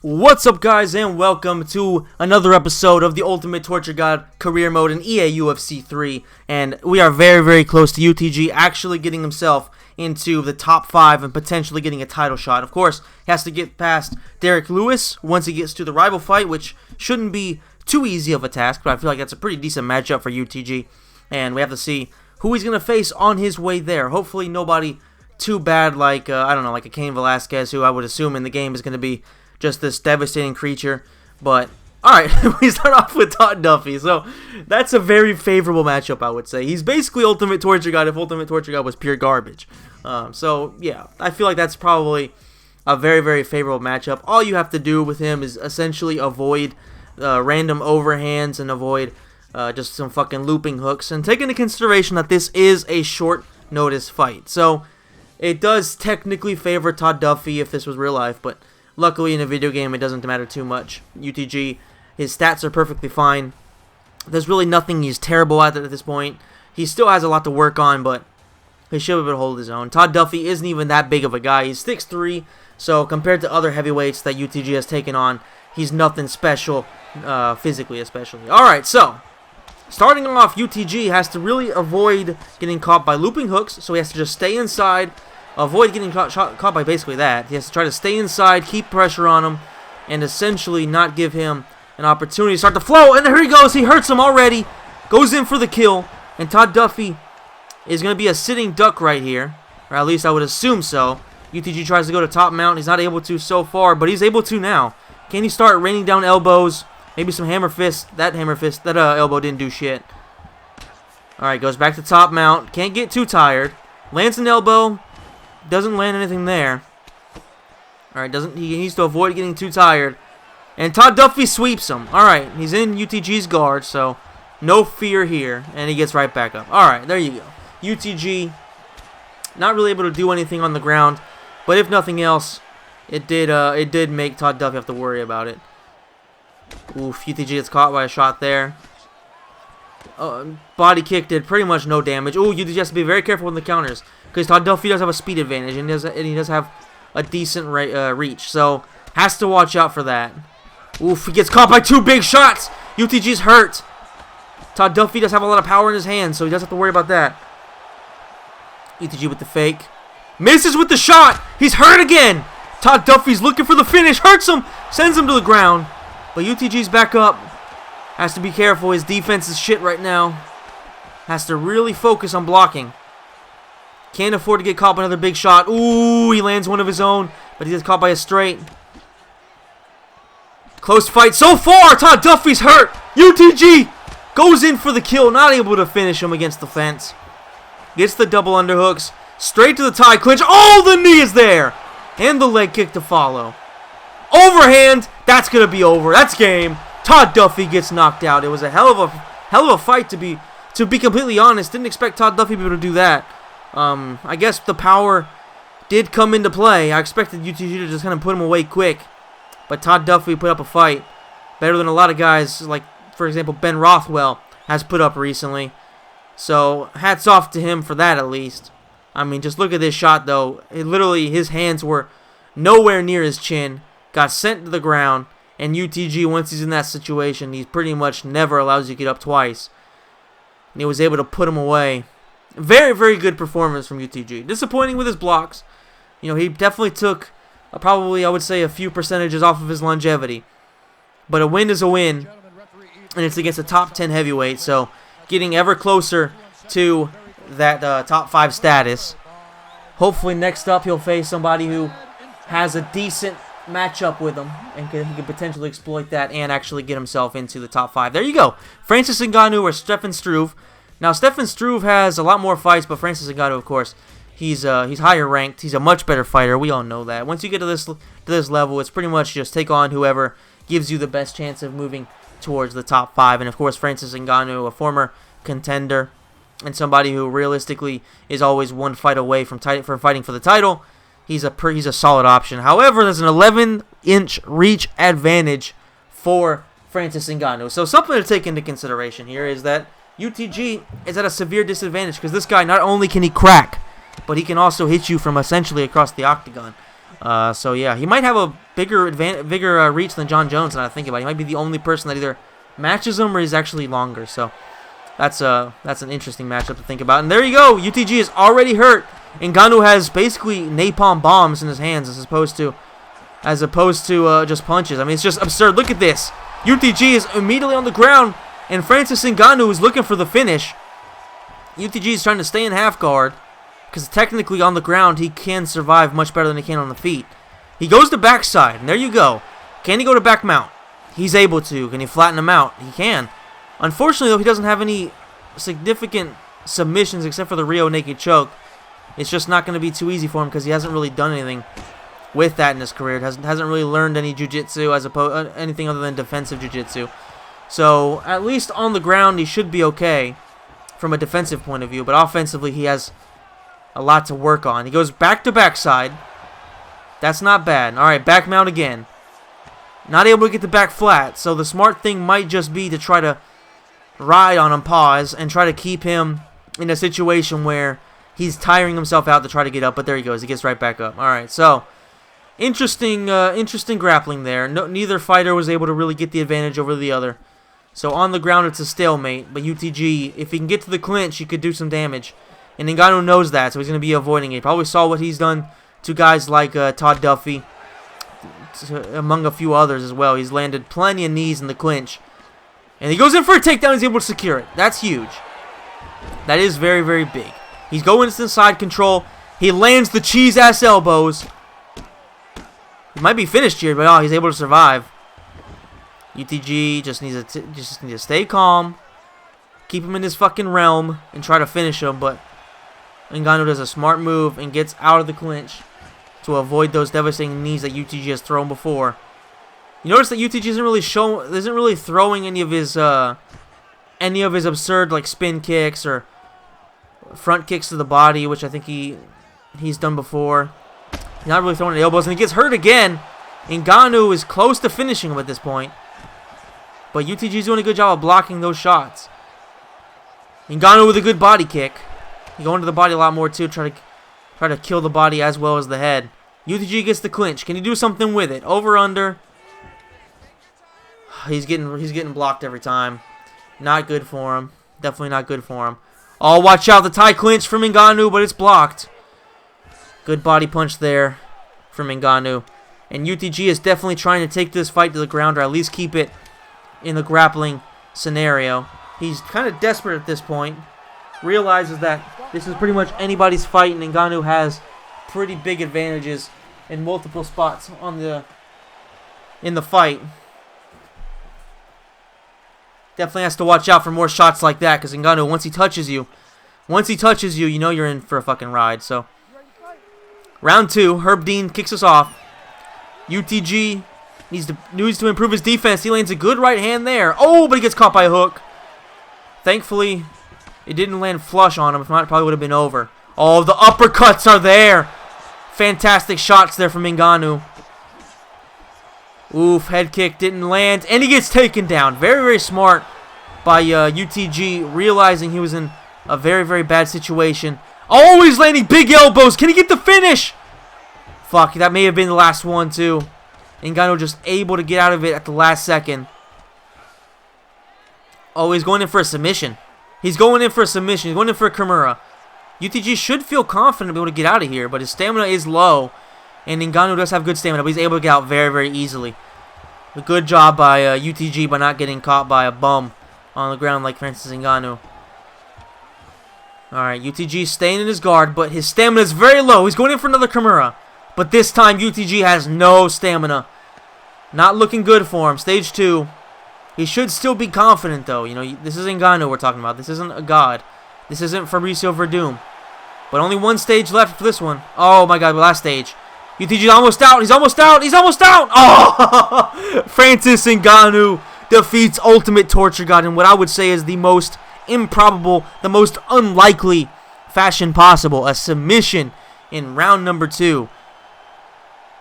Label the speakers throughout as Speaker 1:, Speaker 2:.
Speaker 1: What's up, guys, and welcome to another episode of the Ultimate Torture God Career Mode in EA UFC 3. And we are very, very close to UTG actually getting himself into the top 5 and potentially getting a title shot. Of course, he has to get past Derek Lewis once he gets to the rival fight, which shouldn't be too easy of a task, but I feel like that's a pretty decent matchup for UTG. And we have to see who he's going to face on his way there. Hopefully nobody too bad like, I don't know, like a Cain Velasquez, who I would assume in the game is going to be just this devastating creature. But alright, we start off with Todd Duffy. So that's a very favorable matchup, I would say. He's basically Ultimate Torture God if Ultimate Torture God was pure garbage. So yeah, I feel like that's probably a very, very favorable matchup. All you have to do with him is essentially avoid random overhands and avoid just some fucking looping hooks. And take into consideration that this is a short notice fight. So it does technically favor Todd Duffy if this was real life, but luckily, in a video game, it doesn't matter too much. UTG, his stats are perfectly fine. There's really nothing he's terrible at this point. He still has a lot to work on, but he should be able to hold his own. Todd Duffy isn't even that big of a guy. He's 6'3", so compared to other heavyweights that UTG has taken on, he's nothing special, physically especially. Alright, so starting off, UTG has to really avoid getting caught by looping hooks, so he has to just stay inside. Avoid getting caught by basically that. He has to try to stay inside, keep pressure on him, and essentially not give him an opportunity to start the flow. And there he goes. He hurts him already. Goes in for the kill. And Todd Duffy is going to be a sitting duck right here. Or at least I would assume so. UTG tries to go to top mount. He's not able to so far, but he's able to now. Can he start raining down elbows? Maybe some hammer fist. That elbow didn't do shit. Alright, goes back to top mount. Can't get too tired. Lands an elbow. Doesn't land anything there. Alright, he needs to avoid getting too tired. And Todd Duffy sweeps him. Alright, he's in UTG's guard, so no fear here. And he gets right back up. Alright, there you go. UTG, not really able to do anything on the ground. But if nothing else, it did make Todd Duffy have to worry about it. Oof, UTG gets caught by a shot there. Body kick did pretty much no damage. Ooh, UTG has to be very careful with the counters, because Todd Duffy does have a speed advantage, and he does have a decent reach. So, has to watch out for that. Oof, he gets caught by 2 big shots. UTG's hurt. Todd Duffy does have a lot of power in his hands, so he does have to worry about that. UTG with the fake. Misses with the shot. He's hurt again. Todd Duffy's looking for the finish. Hurts him. Sends him to the ground. But UTG's back up. Has to be careful. His defense is shit right now. Has to really focus on blocking. Can't afford to get caught by another big shot. Ooh, he lands one of his own, but he gets caught by a straight. Close fight so far. Todd Duffy's hurt. UTG goes in for the kill, not able to finish him against the fence. Gets the double underhooks. Straight to the tie clinch. Oh, the knee is there. And the leg kick to follow. Overhand. That's going to be over. That's game. Todd Duffy gets knocked out. It was a hell of a fight, to be completely honest. Didn't expect Todd Duffy to be able to do that. I guess the power did come into play. I expected UTG to just kind of put him away quick. But Todd Duffy put up a fight better than a lot of guys, like, for example, Ben Rothwell has put up recently. So, hats off to him for that, at least. I mean, just look at this shot, though. Literally, his hands were nowhere near his chin. Got sent to the ground. And UTG, once he's in that situation, he pretty much never allows you to get up twice. And he was able to put him away. Very, very good performance from UTG. Disappointing with his blocks. You know, he definitely took probably, I would say, a few percentages off of his longevity. But a win is a win. And it's against a top 10 heavyweight. So, getting ever closer to that top 5 status. Hopefully, next up, he'll face somebody who has a decent matchup with him, and he can potentially exploit that and actually get himself into the top 5. There you go. Francis Ngannou or Stefan Struve. Now, Stefan Struve has a lot more fights, but Francis Ngannou, of course, he's higher ranked. He's a much better fighter. We all know that. Once you get to this level, it's pretty much just take on whoever gives you the best chance of moving towards the top 5. And of course, Francis Ngannou, a former contender and somebody who realistically is always one fight away from fighting for the title. He's a solid option. However, there's an 11-inch reach advantage for Francis Ngannou. So something to take into consideration here is that UTG is at a severe disadvantage because this guy, not only can he crack, but he can also hit you from essentially across the octagon. So yeah, he might have a bigger reach than John Jones. Now I think about it. He might be the only person that either matches him or he's actually longer. So that's an interesting matchup to think about. And there you go. UTG is already hurt. Ngannou has basically napalm bombs in his hands as opposed to just punches. I mean, it's just absurd. Look at this. UTG is immediately on the ground, and Francis Ngannou is looking for the finish. UTG is trying to stay in half guard because technically on the ground he can survive much better than he can on the feet. He goes to backside, and there you go. Can he go to back mount? He's able to. Can he flatten him out? He can. Unfortunately, though, he doesn't have any significant submissions except for the Rio naked choke. It's just not going to be too easy for him because he hasn't really done anything with that in his career. It hasn't really learned any jiu-jitsu as opposed anything other than defensive jiu-jitsu. So at least on the ground he should be okay from a defensive point of view, but offensively he has a lot to work on. He goes back to backside. That's not bad. All right, back mount again. Not able to get the back flat, so the smart thing might just be to try to ride on him, pause, and try to keep him in a situation where he's tiring himself out to try to get up, but there he goes. He gets right back up. All right, so interesting grappling there. Neither fighter was able to really get the advantage over the other. So on the ground, it's a stalemate. But UTG, if he can get to the clinch, he could do some damage. And Ngannou knows that, so he's going to be avoiding it. He probably saw what he's done to guys like Todd Duffy, among a few others as well. He's landed plenty of knees in the clinch. And he goes in for a takedown. He's able to secure it. That's huge. That is very, very big. He's going into side control. He lands the cheese-ass elbows. He might be finished here, but oh, he's able to survive. UTG just needs to stay calm, keep him in his fucking realm, and try to finish him. But Ngannou does a smart move and gets out of the clinch to avoid those devastating knees that UTG has thrown before. You notice that UTG isn't really throwing any of his absurd like spin kicks or front kicks to the body, which I think he's done before. He's not really throwing the elbows, and he gets hurt again. Ngannou is close to finishing him at this point, but UTG is doing a good job of blocking those shots. Ngannou with a good body kick. He going to the body a lot more too, try to kill the body as well as the head. UTG gets the clinch. Can he do something with it? Over under. He's getting blocked every time. Not good for him. Definitely not good for him. Oh, watch out. The tie clinch from Ngannou, but it's blocked. Good body punch there from Ngannou. And UTG is definitely trying to take this fight to the ground, or at least keep it in the grappling scenario. He's kind of desperate at this point. Realizes that this is pretty much anybody's fight, and Ngannou has pretty big advantages in multiple spots in the fight. Definitely has to watch out for more shots like that, because Ngannou, once he touches you, you know you're in for a fucking ride. So, round 2, Herb Dean kicks us off. UTG needs to improve his defense. He lands a good right hand there. Oh, but he gets caught by a hook. Thankfully, it didn't land flush on him. If not, it probably would have been over. Oh, the uppercuts are there. Fantastic shots there from Ngannou. Oof, head kick didn't land. And he gets taken down. Very, very smart by UTG, realizing he was in a very, very bad situation. Always landing big elbows. Can he get the finish? Fuck, that may have been the last one, too. Ngannou just able to get out of it at the last second. Oh, he's going in for a submission. He's going in for a submission. He's going in for a Kimura. UTG should feel confident to be able to get out of here, but his stamina is low. And Ngannou does have good stamina, but he's able to get out very, very easily. A good job by UTG by not getting caught by a bum on the ground like Francis Ngannou. Alright, UTG staying in his guard, but his stamina is very low. He's going in for another Kimura. But this time, UTG has no stamina. Not looking good for him. Stage 2. He should still be confident, though. You know, this is Ngannou we're talking about. This isn't a god. This isn't Fabricio Verdum. But only one stage left for this one. Oh, my God, last stage. UTG's almost out. He's almost out. He's almost out. Oh! Francis Ngannou defeats Ultimate Torture God in what I would say is the most improbable, the most unlikely fashion possible. A submission in round number 2.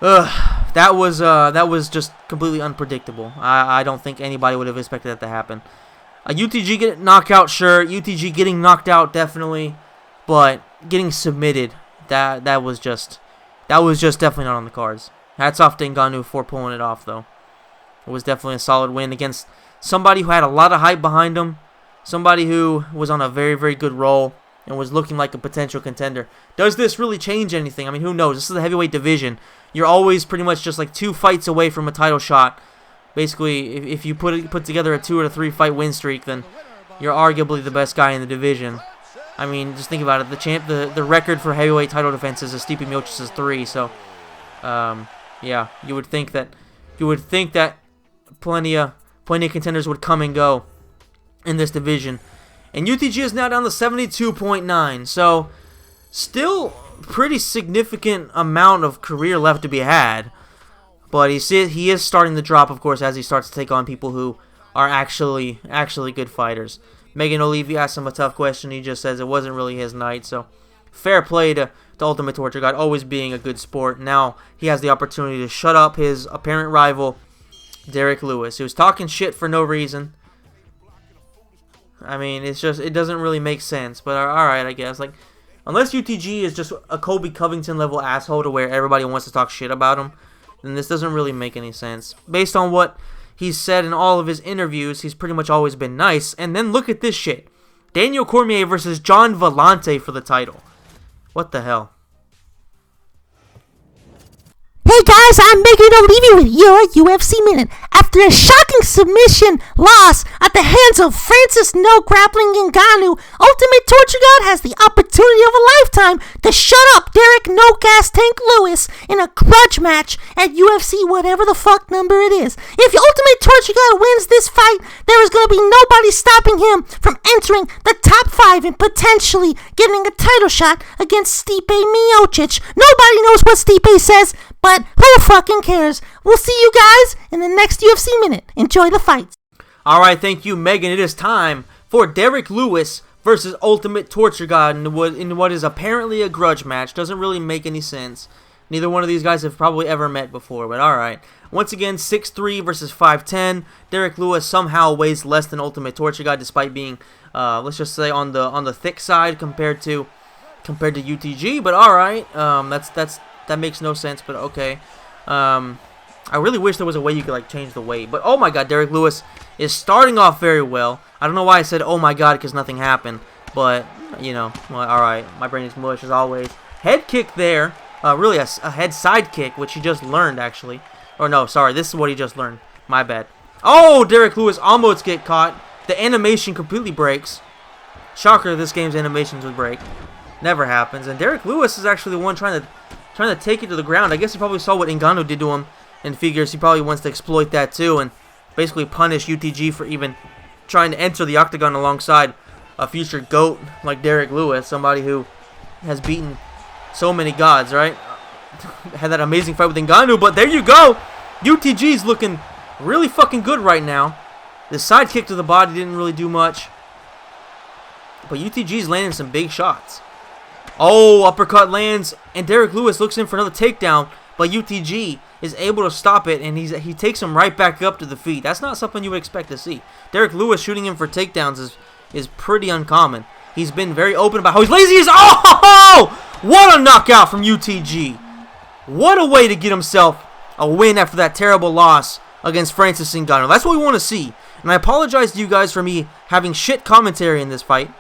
Speaker 1: That was just completely unpredictable. I don't think anybody would have expected that to happen. UTG getting knocked out, sure. UTG getting knocked out, definitely. But getting submitted, that was that was just definitely not on the cards. Hats off to Ngannou for pulling it off, though. It was definitely a solid win against somebody who had a lot of hype behind him, somebody who was on a very, very good roll and was looking like a potential contender. Does this really change anything? I mean, who knows? This is the heavyweight division. You're always pretty much just like 2 fights away from a title shot. Basically, if you put together a 2 or 3 fight win streak, then you're arguably the best guy in the division. I mean, just think about it. The record for heavyweight title defenses is Stipe Miocic's 3. So, yeah, you would think that plenty of contenders would come and go in this division. And UTG is now down to 72.9. So, still pretty significant amount of career left to be had. But he is starting to drop, of course, as he starts to take on people who are actually good fighters. Megan Olivi asked him a tough question. He just says it wasn't really his night. So, fair play to Ultimate Torture God, always being a good sport. Now, he has the opportunity to shut up his apparent rival, Derek Lewis, who's talking shit for no reason. I mean, it doesn't really make sense. But, alright, I guess. Like, unless UTG is just a Colby Covington level asshole to where everybody wants to talk shit about him, then this doesn't really make any sense. Based on what he's said in all of his interviews, he's pretty much always been nice. And then look at this shit. Daniel Cormier versus John Vellante for the title. What the hell?
Speaker 2: Hey guys, I'm Megan Olivi with your UFC Minute. After a shocking submission loss at the hands of Francis No Grappling Ngannou, Ultimate Torture God has the opportunity of a lifetime to shut up Derek No Gas Tank Lewis in a grudge match at UFC whatever the fuck number it is. If Ultimate Torture God wins this fight, there is going to be nobody stopping him from entering the top 5 and potentially getting a title shot against Stipe Miocic. Nobody knows what Stipe says, but who fucking cares? We'll see you guys in the next UFC Minute. Enjoy the fights.
Speaker 1: Alright, thank you, Megan. It is time for Derek Lewis versus Ultimate Torture God in what is apparently a grudge match. Doesn't really make any sense. Neither one of these guys have probably ever met before, but alright. Once again, 6'3 versus 5'10. Derek Lewis somehow weighs less than Ultimate Torture God, despite being, let's just say, on the thick side compared to UTG. But alright, that makes no sense, but okay. I really wish there was a way you could like change the weight. But oh my god, Derek Lewis is starting off very well. I don't know why I said oh my god because nothing happened. But, you know, well, alright. My brain is mush as always. Head kick there. Really a head side kick, which he just learned actually. Or no, sorry, this is what he just learned. My bad. Oh, Derek Lewis almost get caught. The animation completely breaks. Shocker, this game's animations would break. Never happens. And Derek Lewis is actually the one trying to take it to the ground. I guess he probably saw what Ngannou did to him and figures he probably wants to exploit that too and basically punish UTG for even trying to enter the octagon alongside a future GOAT like Derek Lewis, somebody who has beaten so many gods, right? Had that amazing fight with Ngannou, but there you go. UTG's looking really fucking good right now. The side kick to the body didn't really do much, but UTG's landing some big shots. Oh, uppercut lands, and Derek Lewis looks in for another takedown, but UTG is able to stop it, and he takes him right back up to the feet. That's not something you would expect to see. Derek Lewis shooting him for takedowns is pretty uncommon. He's been very open about how he's lazy. Oh, what a knockout from UTG. What a way to get himself a win after that terrible loss against Francis Ngannou. That's what we want to see. And I apologize to you guys for me having shit commentary in this fight,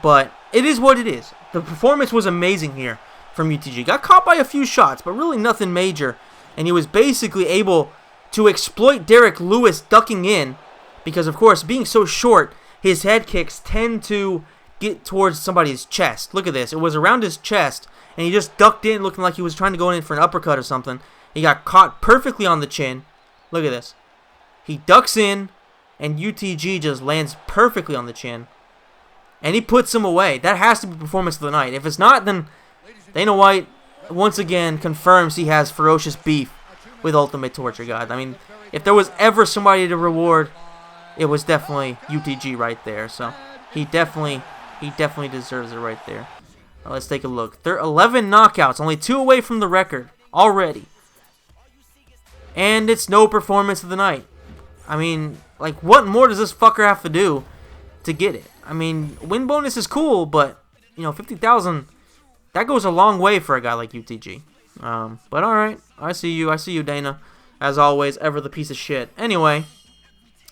Speaker 1: but it is what it is. The performance was amazing here from UTG. Got caught by a few shots, but really nothing major. And he was basically able to exploit Derek Lewis ducking in because, of course, being so short, his head kicks tend to get towards somebody's chest. Look at this. It was around his chest, and he just ducked in looking like he was trying to go in for an uppercut or something. He got caught perfectly on the chin. Look at this. He ducks in, and UTG just lands perfectly on the chin. And he puts him away. That has to be performance of the night. If it's not, then Dana White once again confirms he has ferocious beef with Ultimate Torture God. I mean, if there was ever somebody to reward, it was definitely UTG right there. So he definitely deserves it right there. Let's take a look. There are 11 knockouts, only 2 away from the record already. And it's no performance of the night. I mean, like, what more does this fucker have to do to get it? I mean, win bonus is cool, but, you know, 50,000, that goes a long way for a guy like UTG. But all right, I see you, Dana. As always, ever the piece of shit. Anyway,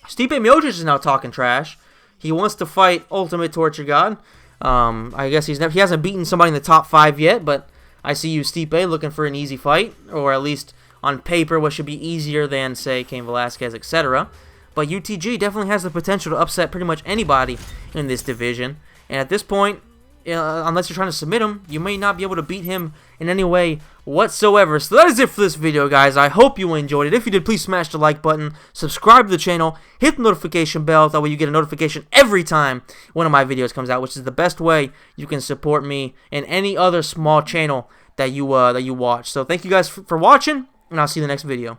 Speaker 1: Stipe Miocic is now talking trash. He wants to fight Ultimate Torture God. I guess he hasn't beaten somebody in the top 5 yet, but I see you, Stipe, looking for an easy fight, or at least on paper, what should be easier than, say, Cain Velasquez, etc. But UTG definitely has the potential to upset pretty much anybody in this division. And at this point, unless you're trying to submit him, you may not be able to beat him in any way whatsoever. So that is it for this video, guys. I hope you enjoyed it. If you did, please smash the like button, subscribe to the channel, hit the notification bell. That way you get a notification every time one of my videos comes out, which is the best way you can support me and any other small channel that you watch. So thank you guys for watching, and I'll see you in the next video.